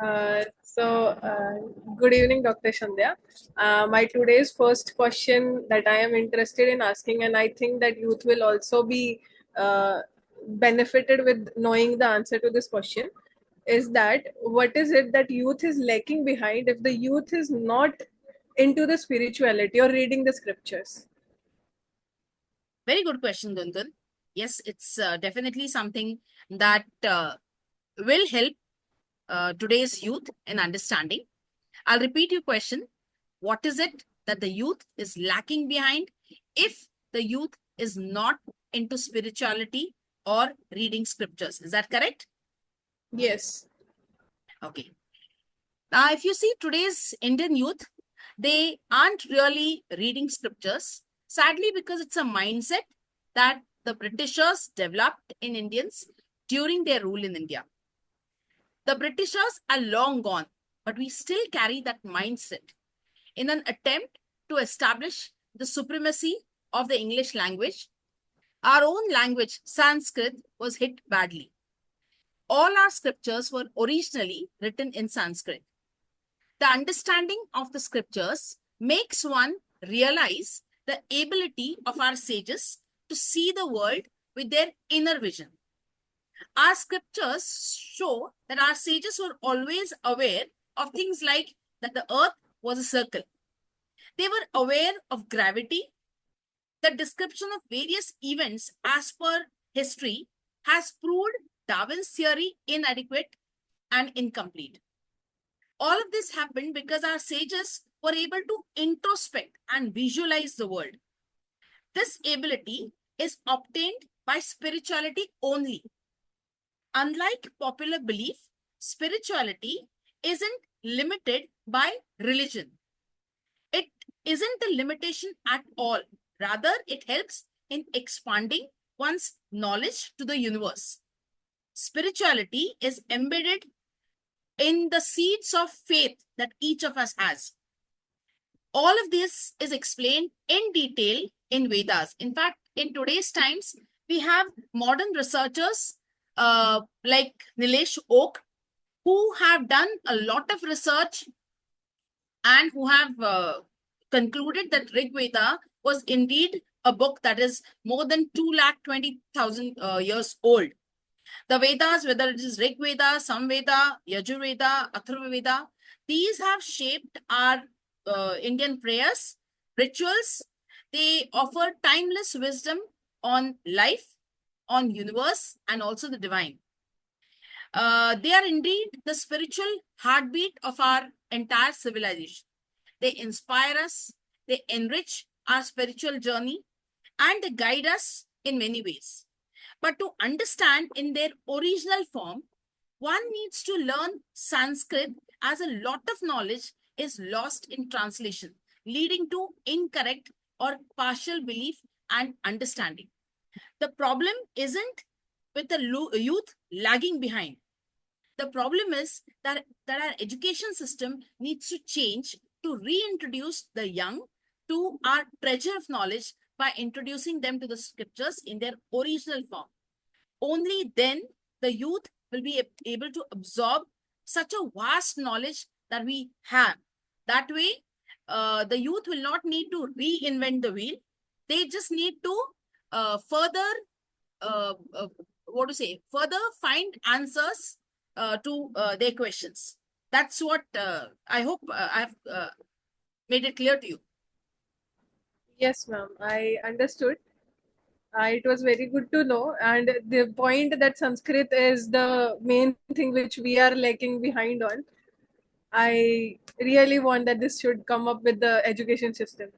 Good evening, Dr. Shandhya. My today's first question that I am interested in asking, and I think that youth will also be benefited with knowing the answer to this question, is that what is it that youth is lacking behind if the youth is not into the spirituality or reading the scriptures? Very good question, Gungun. Yes, it's definitely something that will help today's youth in understanding. I'll repeat your question. What is it that the youth is lacking behind if the youth is not into spirituality or reading scriptures? Is that correct? Yes. Okay. Now, if you see today's Indian youth, they aren't really reading scriptures, sadly, because it's a mindset that the Britishers developed in Indians during their rule in India. The Britishers are long gone, but we still carry that mindset in an attempt to establish the supremacy of the English language. Our own language, Sanskrit, was hit badly. All our scriptures were originally written in Sanskrit. The understanding of the scriptures makes one realize the ability of our sages to see the world with their inner vision. Our scriptures show that our sages were always aware of things like that the earth was a circle. They were aware of gravity. The description of various events as per history has proved Darwin's theory inadequate and incomplete. All of this happened because our sages were able to introspect and visualize the world. This ability is obtained by spirituality only. Unlike popular belief, spirituality isn't limited by religion. It isn't a limitation at all. Rather, it helps in expanding one's knowledge to the universe. Spirituality is embedded in the seeds of faith that each of us has. All of this is explained in detail in Vedas. In fact, in today's times, we have modern researchers like Nilesh Oak, who have done a lot of research and who have concluded that Rig Veda was indeed a book that is more than 220,000 years old. The Vedas, whether it is Rig Veda, Samveda, Yajurveda, Atharva Veda, these have shaped our Indian prayers, rituals. They offer timeless wisdom on life, on universe, and also the divine. They are indeed the spiritual heartbeat of our entire civilization. They inspire us, they enrich our spiritual journey, and they guide us in many ways. But to understand in their original form, one needs to learn Sanskrit, as a lot of knowledge is lost in translation, leading to incorrect or partial belief and understanding. The problem isn't with the youth lagging behind. The problem is that our education system needs to change to reintroduce the young to our treasure of knowledge by introducing them to the scriptures in their original form. Only then the youth will be able to absorb such a vast knowledge that we have. That way, the youth will not need to reinvent the wheel. They just need to further, further find answers to their questions. That's what I hope I've made it clear to you. Yes, ma'am. I understood. It was very good to know. And the point that Sanskrit is the main thing which we are lacking behind on, I really want that this should come up with the education system.